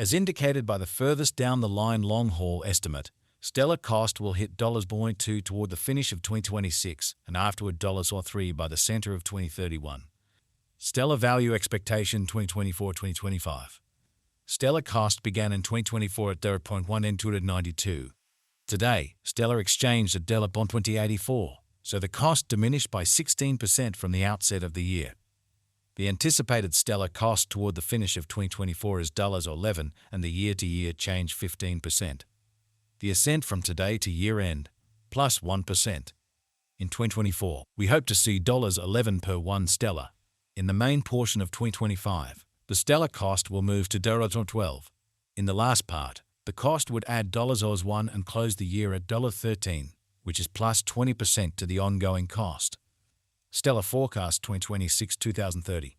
As indicated by the furthest down the line long-haul estimate, stellar cost will hit $0.2 toward the finish of 2026 and afterward $3 by the center of 2031. Stellar value expectation 2024-2025. Stellar cost began in 2024 at $0.1 and 292. Today, stellar exchanged at $0.2084, so the cost diminished by 16% from the outset of the year. The anticipated stellar cost toward the finish of 2024 is $11 and the year-to-year change 15%. The ascent from today to year-end, plus 1%. In 2024, we hope to see $11 per 1 stellar. In the main portion of 2025, the stellar cost will move to $12. In the last part, the cost would add $1 and close the year at $13, which is plus 20% to the ongoing cost. Stellar forecast 2026-2030.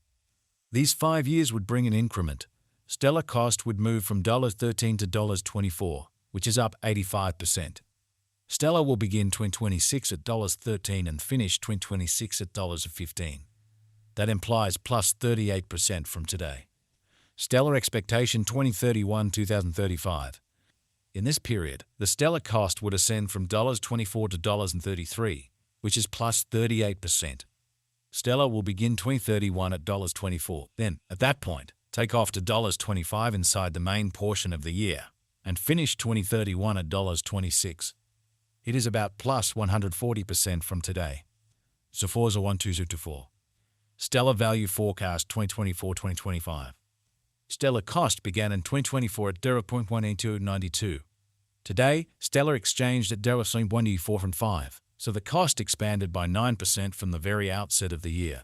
These 5 years would bring an increment. Stellar cost would move from $13 to $24, which is up 85%. Stellar will begin 2026 at $13 and finish 2026 at $15. That implies plus 38% from today. Stellar expectation 2031-2035. In this period, the stellar cost would ascend from $24 to $33, which is plus 38%. Stellar will begin 2031 at $24. Then, at that point, take off to $25 inside the main portion of the year and finish 2031 at $26. It is about plus 140% from today. Forza 1224. Stellar value forecast 2024-2025. Stellar cost began in 2024 at $0.18292. Today, stellar exchanged at $0.145, so the cost expanded by 9% from the very outset of the year.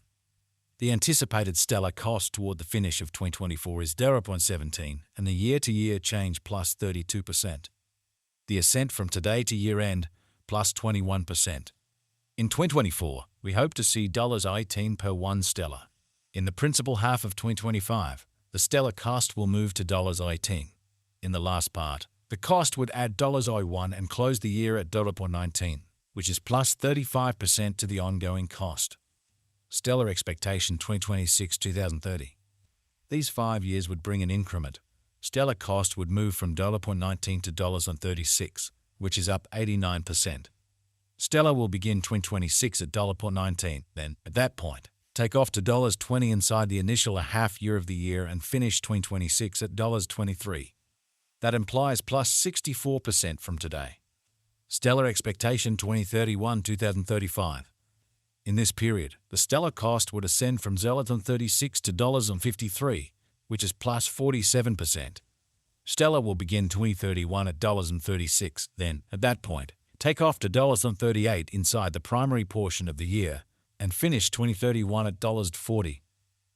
The anticipated stellar cost toward the finish of 2024 is $0.17 and the year-to-year change plus 32%. The ascent from today to year-end, plus 21%. In 2024, we hope to see $18 per 1 stellar. In the principal half of 2025, the stellar cost will move to $18. In the last part, the cost would add $1 and close the year at $19, which is plus 35% to the ongoing cost. Stellar expectation 2026-2030. These 5 years would bring an increment. Stellar cost would move from $19 to $36, which is up 89%. Stellar will begin 2026 at $19, then, at that point, take off to $20 inside the initial half year of the year and finish 2026 at $23. That implies plus 64% from today. Stellar expectation 2031-2035. In this period, the stellar cost would ascend from $36 to $53, which is plus 47%. Stellar will begin 2031 at $36, then, at that point, take off to $38 inside the primary portion of the year and finish 2031 at $40.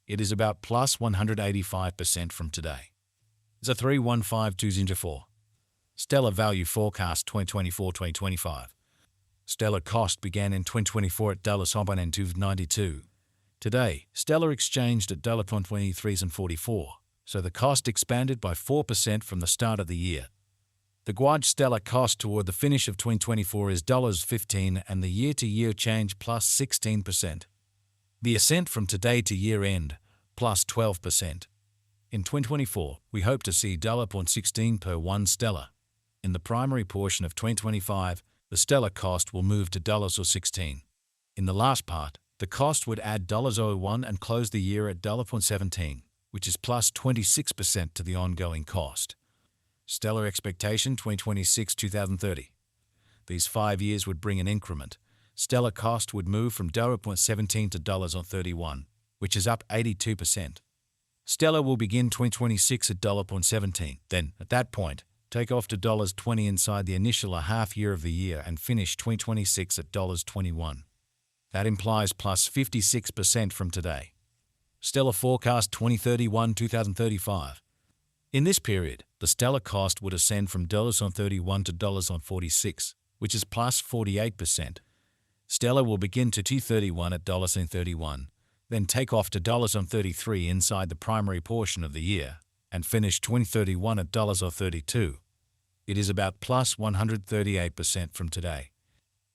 It is about plus 185% from today. The 315-204. Stellar value forecast 2024-2025. Stellar cost began in 2024 at $92. Today, stellar exchanged at $23 and 44, so the cost expanded by 4% from the start of the year. The Guaj stellar cost toward the finish of 2024 is $15 and the year-to-year change plus 16%. The ascent from today to year-end, plus 12%. In 2024, we hope to see $16 per 1 stellar. In the primary portion of 2025, the stellar cost will move to $16. In the last part, the cost would add $01 and close the year at $17, which is plus 26% to the ongoing cost. Stellar expectation 2026-2030. These 5 years would bring an increment. Stellar cost would move from $17 to $31, which is up 82%. Stellar will begin 2026 at $17. Then, at that point, take off to $20 inside the initial half year of the year and finish 2026 at $21. That implies plus 56% from today. Stellar forecast 2031-2035. In this period, the stellar cost would ascend from $31 to $46, which is plus 48%. Stellar will begin to 2031 at $31, then take off to $33 inside the primary portion of the year, and finish 2031 at $32. It is about plus 138% from today.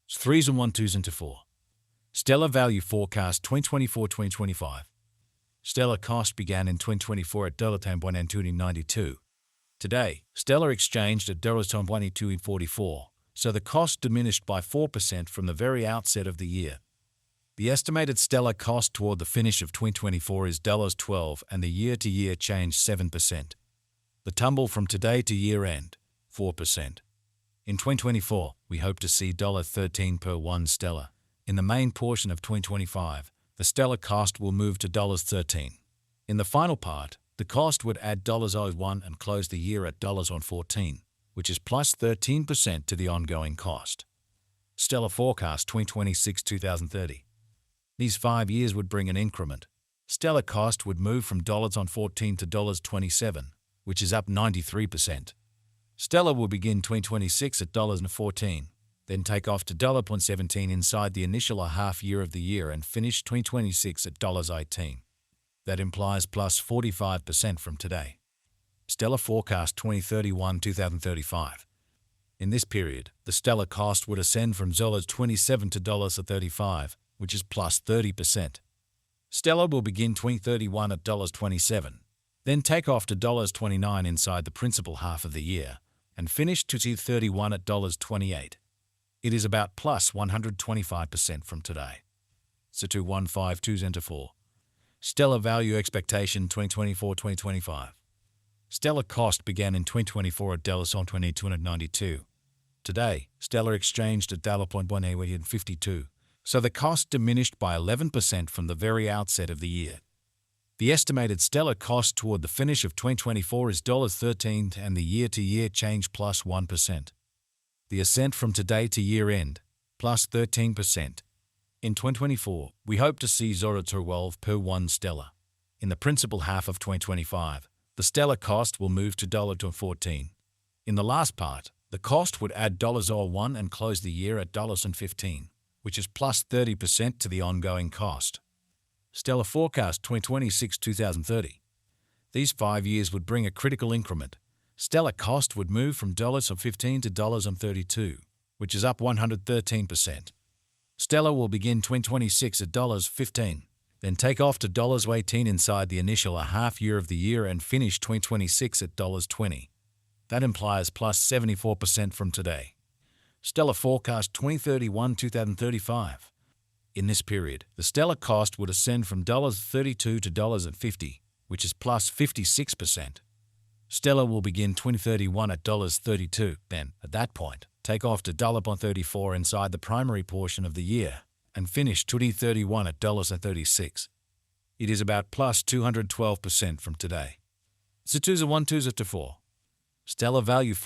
3s and 1 2s into 4. Stellar value forecast 2024-2025. Stellar cost began in 2024 at $10.92. Today, Stellar exchanged at $22.44, so the cost diminished by 4% from the very outset of the year. The estimated Stellar cost toward the finish of 2024 is $12 and the year-to-year change 7%. The tumble from today to year-end, 4%. In 2024, we hope to see $13 per 1 Stellar. In the main portion of 2025, the Stellar cost will move to $13. In the final part, the cost would add $01 and close the year at $14, which is plus 13% to the ongoing cost. Stellar forecast 2026-2030. These 5 years would bring an increment. Stellar cost would move from $14 to $27, which is up 93%. Stellar will begin 2026 at $14, then take off to $17 inside the initial half year of the year and finish 2026 at $18. That implies plus 45% from today. Stellar forecast 2031-2035. In this period, the Stellar cost would ascend from $27 to $35, which is plus 30%. Stellar will begin 2031 at $27, then take off to $29 inside the principal half of the year, and finish 2031 at $28. It is about plus 125% from today. So 2152 Stellar value expectation 2024-2025. Stellar cost began in 2024 at $22.92. Today, Stellar exchanged at $1.52, so the cost diminished by 11% from the very outset of the year. The estimated Stellar cost toward the finish of 2024 is $13 and the year-to-year change plus 1%. The ascent from today to year-end, plus 13%. In 2024, we hope to see $12 per 1 Stellar. In the principal half of 2025, the Stellar cost will move to $14. In the last part, the cost would add $01 and close the year at $15, which is plus 30% to the ongoing cost. Stellar forecast 2026-2030. These 5 years would bring a critical increment. Stellar cost would move from $15 to $32, which is up 113%. Stellar will begin 2026 at $15, then take off to $18 inside the initial half year of the year and finish 2026 at $20. That implies plus 74% from today. Stellar forecast 2031-2035. In this period, the Stellar cost would ascend from $32 to $50, which is plus 56%. Stellar will begin 2031 at $32, then, at that point, take off to $34 inside the primary portion of the year, and finish 2031 at $36. It is about plus 212% from today. So 4. Stellar value